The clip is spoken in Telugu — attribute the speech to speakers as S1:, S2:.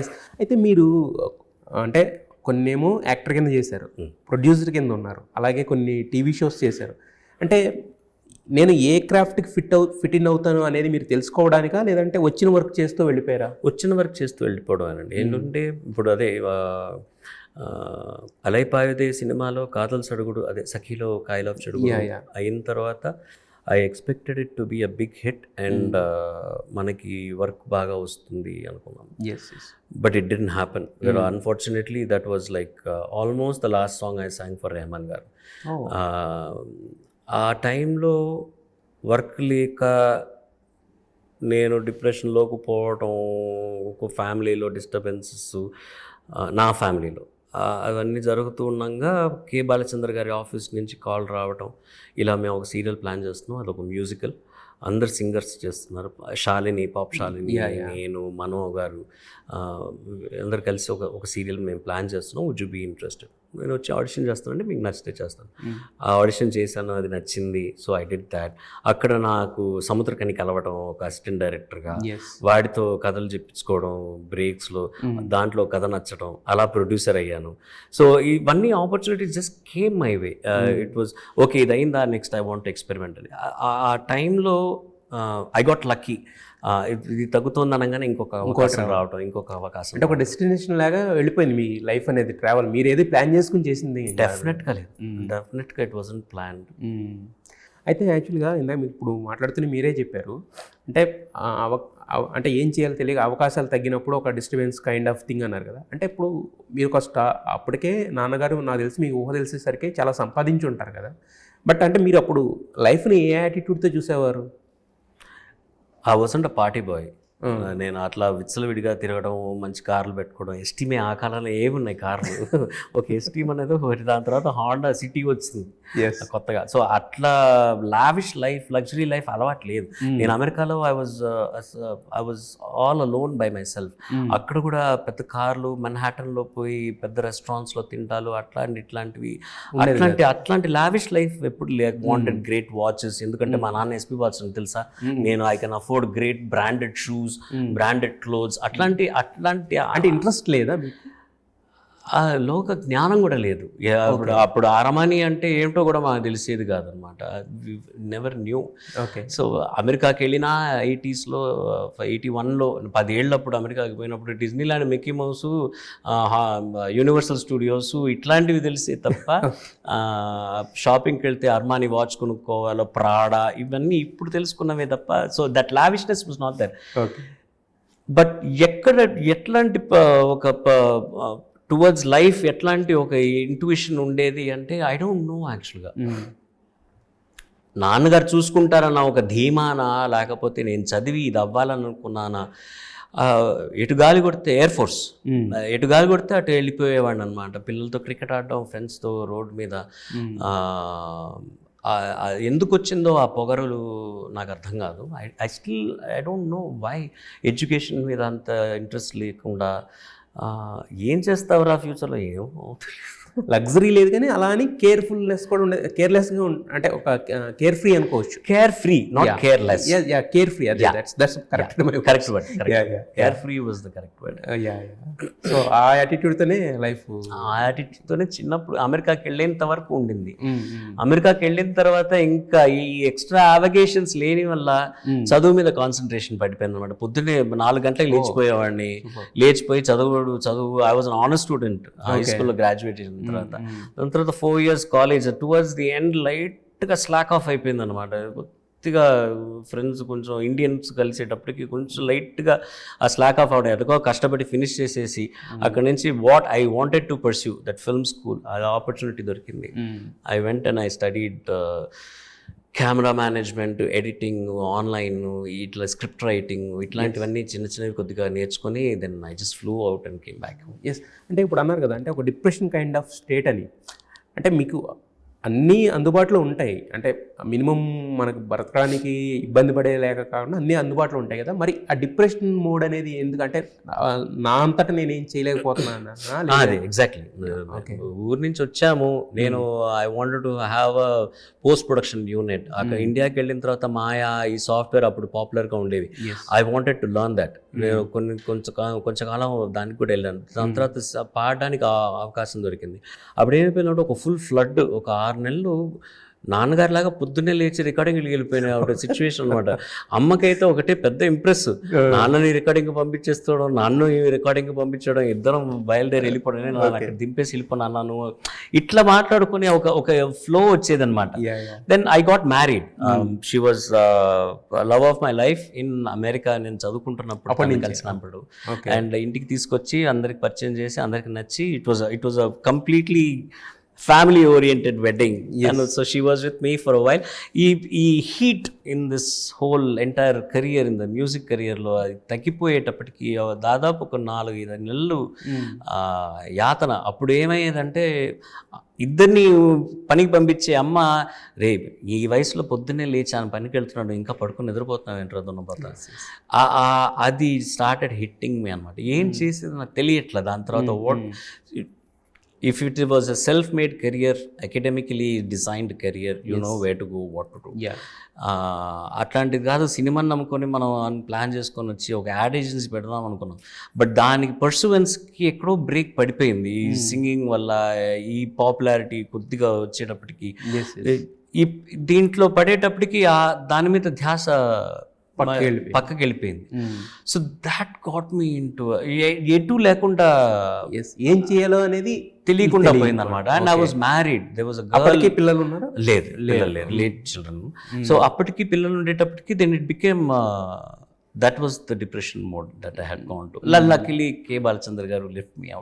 S1: ఎస్. అయితే మీరు అంటే కొన్నేమో యాక్టర్ కింద చేశారు, ప్రొడ్యూసర్ కింద ఉన్నారు, అలాగే కొన్ని టీవీ షోస్ చేశారు. అంటే నేను ఏ క్రాఫ్ట్కి ఫిట్ ఇన్ అవుతాను అనేది మీరు తెలుసుకోవడానికా, లేదంటే వచ్చిన వర్క్ చేస్తూ వెళ్ళిపోయారా?
S2: వచ్చిన వర్క్ చేస్తూ వెళ్ళిపోవడం అనండి. ఏంటంటే ఇప్పుడు అదే అలైపాయుదే సినిమాలో కాదల్ సడుగుడు, అదే సఖీలో కాయల్ ఆఫ్ చెడుగుడు అయిన తర్వాత I expected it to be a big hit and మనకి వర్క్ బాగా వస్తుంది అనుకున్నాం. But it didn't happen. Unfortunately that was like almost the last song I song for Rahman garu. ఆ టైంలో వర్క్ లేక నేను డిప్రెషన్లోకి పోవటం, ఒక ఫ్యామిలీలో డిస్టర్బెన్సెస్, నా ఫ్యామిలీలో అవన్నీ జరుగుతూ ఉండగా కే బాలచంద్ర గారి ఆఫీస్ నుంచి కాల్ రావటం, ఇలా మేము ఒక సీరియల్ ప్లాన్ చేస్తున్నాం, అదొక మ్యూజికల్, అందరు సింగర్స్ చేస్తున్నారు, శాలిని, పాప్ శాలిని, నేను, మనో గారు అందరు కలిసి ఒక సీరియల్ మేము ప్లాన్ చేస్తున్నాం, వుడ్ యు బీ ఇంట్రెస్టెడ్? నేను వచ్చి ఆడిషన్ చేస్తానంటే మీకు నచ్చితే చేస్తాను. ఆ ఆడిషన్ చేశాను, అది నచ్చింది, సో ఐ డిడ్ దాట్. అక్కడ నాకు సముద్రకని కలవటం ఒక అసిస్టెంట్ డైరెక్టర్గా, వాడితో కథలు చెప్పించుకోవడం బ్రేక్స్లో, దాంట్లో కథ నచ్చడం, అలా ప్రొడ్యూసర్ అయ్యాను. సో ఇవన్నీ opportunities just came my way. It was okay, ఇది అయిందా, నెక్స్ట్ ఐ వాంట్ ఎక్స్పెరిమెంట్ అని. ఆ టైంలో ఐ గాట్ లక్కీ. ఇది తగ్గుతుంది అనగానే ఇంకొక అవకాశం రావటం, ఇంకొక అవకాశం,
S1: అంటే ఒక డెస్టినేషన్ లాగా వెళ్ళిపోయింది మీ లైఫ్ అనేది, ట్రావెల్ మీరు ఏది ప్లాన్ చేసుకుని చేసింది
S2: డెఫినెట్గా లేదు. డెఫినెట్గా ఇట్ వాజంట్ ప్లాన్డ్.
S1: అయితే యాక్చువల్గా ఇందాక మీరు ఇప్పుడు మాట్లాడుతూనే మీరే చెప్పారు, అంటే అంటే ఏం చేయాలో తెలియక అవకాశాలు తగ్గినప్పుడు ఒక డిస్టర్బెన్స్ కైండ్ ఆఫ్ థింగ్ అన్నారు కదా. అంటే ఇప్పుడు మీరు ఒక అప్పటికే నాన్నగారు నాకు తెలిసి మీకు ఊహ తెలిసేసరికి చాలా సంపాదించి ఉంటారు కదా. బట్ అంటే మీరు అప్పుడు లైఫ్ని ఏ యాటిట్యూడ్తో చూసేవారు?
S2: I wasn't a party boy. నేను అట్లా విచ్చలవిడిగా తిరగడం, మంచి కార్లు పెట్టుకోవడం, ఎస్టీమే ఆ కాలంలో ఏమున్నాయి కార్లు, ఒక ఎస్టీమ్ అనేది ఒకటి, దాని తర్వాత హాండా సిటీ వచ్చింది కొత్తగా. సో అట్లా లావిష్ లైఫ్, లగ్జరీ లైఫ్ అలవాటు లేదు. నేను అమెరికాలో I was all alone by my self. అక్కడ కూడా పెద్ద కార్లు, మన్హాటన్లో పోయి పెద్ద రెస్టారెంట్స్లో తింటాలు, అట్లాంటి లావిష్ లైఫ్ ఎప్పుడు లేక. వాంటెడ్ గ్రేట్ వాచెస్, ఎందుకంటే మా నాన్న ఎస్పీ వాచ్ అని తెలుసా, నేను I can afford great branded shoes, branded clothes, అట్లాంటి
S1: అంటే ఇంట్రెస్ట్ లేదా మీకు?
S2: లోక జ్ఞానం కూడా లేదు. అప్పుడు అరమానీ అంటే ఏమిటో కూడా మాకు తెలిసేది కాదనమాట. Never knew. సో అమెరికాకి వెళ్ళినా 80s, 81లో 10 ఏళ్ళప్పుడు అమెరికాకి పోయినప్పుడు డిజ్నీలాండ్, మిక్కీ మౌస్, యూనివర్సల్ స్టూడియోస్ ఇట్లాంటివి తెలిసే తప్ప షాపింగ్కి వెళ్తే అర్మానీ వాచ్ కొనుక్కోవాలో, ప్రాడా, ఇవన్నీ ఇప్పుడు తెలుసుకున్నవే తప్ప. So that lavishness was not there. But ఎట్లాంటి ఒక టువర్డ్స్ లైఫ్ ఎట్లాంటి ఒక ఇంట్యూషన్ ఉండేది అంటే ఐ డోంట్ నో యాక్చువల్గా. నాన్నగారు చూసుకుంటారన్న ఒక ధీమానా, లేకపోతే నేను చదివి ఇది అవ్వాలని అనుకున్నానా, ఎటు గాలి కొడితే ఎయిర్ ఫోర్స్, ఎటు గాలి కొడితే అటు వెళ్ళిపోయేవాడిని అనమాట. పిల్లలతో క్రికెట్ ఆడడం, ఫ్రెండ్స్తో రోడ్ మీద. ఎందుకు వచ్చిందో ఆ పొగరులు నాకు అర్థం కాదు. I don't know why education మీద అంత ఇంట్రెస్ట్ లేకుండా. ఏం చేస్తావురా ఫ్యూచర్లో, ఏమో
S1: లగ్జరీ లేదు కానీ అలా అని కేర్ఫుల్నెస్ కూడా ఉండే, కేర్లెస్గా అంటే ఒక కేర్ ఫ్రీ అనుకోవచ్చు.
S2: Care free, not careless.
S1: Care free, that's correct
S2: word. Care free was the correct word.
S1: So ఆ యాటిట్యూడ్తోనే లైఫ్,
S2: ఆ యాటిట్యూడ్తోనే చిన్నప్పుడు అమెరికాకి వెళ్ళేంత వరకు ఉండింది. అమెరికాకి వెళ్ళిన తర్వాత ఇంకా ఈ ఎక్స్ట్రా అవగేషన్స్ లేని వల్ల చదువు మీద కాన్సన్ట్రేషన్ పడిపోయింది అనమాట. పొద్దున్నే 4 గంటలకు లేచిపోయేవాడిని, లేచిపోయి చదువు. I was an honest student high స్కూల్లో, గ్రాడ్యుయేట్ దాని తర్వాత 4 years college. Towards the end లైట్గా స్లాక్ ఆఫ్ అయిపోయింది అనమాట. కొద్దిగా ఫ్రెండ్స్, కొంచెం ఇండియన్స్ కలిసేటప్పటికి కొంచెం లైట్గా ఆ స్లాక్ ఆఫ్ అవడం, ఎదుగో కష్టపడి ఫినిష్ చేసేసి అక్కడ నుంచి what I wanted to pursue that film school, అది ఆపర్చునిటీ దొరికింది. I went and I studied camera management, editing, online, ఇట్లా స్క్రిప్ట్ రైటింగ్, ఇట్లాంటివన్నీ చిన్నవి కొద్దిగా నేర్చుకొని then I just flew out and came back.
S1: Yes. అంటే ఇప్పుడు అన్నారు కదా, అంటే ఒక డిప్రెషన్ కైండ్ ఆఫ్ స్టేట్ అని. అంటే మీకు అన్నీ అందుబాటులో ఉంటాయి, అంటే మినిమం మనకు బ్రతకడానికి ఇబ్బంది పడేలేక కాకుండా అన్నీ అందుబాటులో ఉంటాయి కదా, మరి ఆ డిప్రెషన్ మోడ్ అనేది ఎందుకంటే నా అంతటా నేనేం చేయలేకపోతున్నాను.
S2: అదే ఎగ్జాక్ట్లీ. ఊరి నుంచి వచ్చాము, నేను I wanted to have a post production unit. అక్కడ ఇండియాకి వెళ్ళిన తర్వాత మాయా ఈ సాఫ్ట్వేర్ అప్పుడు పాపులర్గా ఉండేవి. I wanted to learn that. నేను కొంచెం కాలం దానికి కూడా వెళ్ళాను. దాని తర్వాత పాడడానికి అవకాశం దొరికింది. అప్పుడు ఏమైపోయినప్పుడు ఒక ఫుల్ ఫ్లడ్, ఒక 6 నెలలు నాన్నగారి లాగా పొద్దున్నే లేచి రికార్డింగ్కి వెళ్ళిపోయిన ఒక సిచ్యువేషన్ అనమాట. అమ్మకైతే ఒకటే పెద్ద ఇంప్రెస్, నాన్నని రికార్డింగ్ పంపించేస్తాడు, నాన్న రికార్డింగ్ పంపించడం, ఇద్దరం బయలుదేరి వెళ్ళిపోవడం, నేను అక్కడ దింపేసి వెళ్ళిపోయినా నువ్వు ఇట్లా మాట్లాడుకుని ఒక ఫ్లో వచ్చేది అనమాట. Then I got married. She was love of my life in America. నేను చదువుకుంటున్నప్పుడు కలిసినప్పుడు అండ్ ఇంటికి తీసుకొచ్చి అందరికి పరిచయం చేసి అందరికి నచ్చి it was a completely family oriented wedding. And so she was with me for a while. ఈ heat in this whole entire career, in the music కెరియర్లో అది తగ్గిపోయేటప్పటికి దాదాపు ఒక 4-5 నెలలు యాతన. అప్పుడు ఏమయ్యేదంటే ఇద్దరిని పనికి పంపించే అమ్మ, రే ఈ వయసులో పొద్దున్నే లేచాను పనికి వెళ్తున్నాడు, ఇంకా పడుకుని నిద్రపోతున్నావు ఏంట్రా దున్నపోతా, అది స్టార్టెడ్ హిట్టింగ్ మీ అనమాట. ఏం చేసేది నాకు తెలియట్లేదు. దాని తర్వాత if it was a self-made career, academically designed career, you know where to go, what to do. అట్లాంటిది కాదు. సినిమాని నమ్ముకొని మనం ప్లాన్ చేసుకొని వచ్చి ఒక యాడ్ ఏజెన్సీ పెడదాం అనుకున్నాం. బట్ దానికి పర్సూవెన్స్కి ఎక్కడో బ్రేక్ పడిపోయింది. ఈ సింగింగ్ వల్ల ఈ పాపులారిటీ కొద్దిగా వచ్చేటప్పటికి ఈ దీంట్లో పడేటప్పటికి దాని మీద ధ్యాస పక్కకి వెళ్ళిపోయింది. So that got me into ఎటు లేకుండా
S1: ఏం చేయాలో అనేది
S2: తెలియకుండా పోయింది అనమాట. And I was married. There was a girl.
S1: పిల్లలు ఉన్నారా?
S2: లేదు, లేట్ చిల్డ్రన్. సో అప్పటికి పిల్లలు ఉండేటప్పటికి then it became that was the depression mode that I had gone to. Luckily K Balachandra garu lift me out.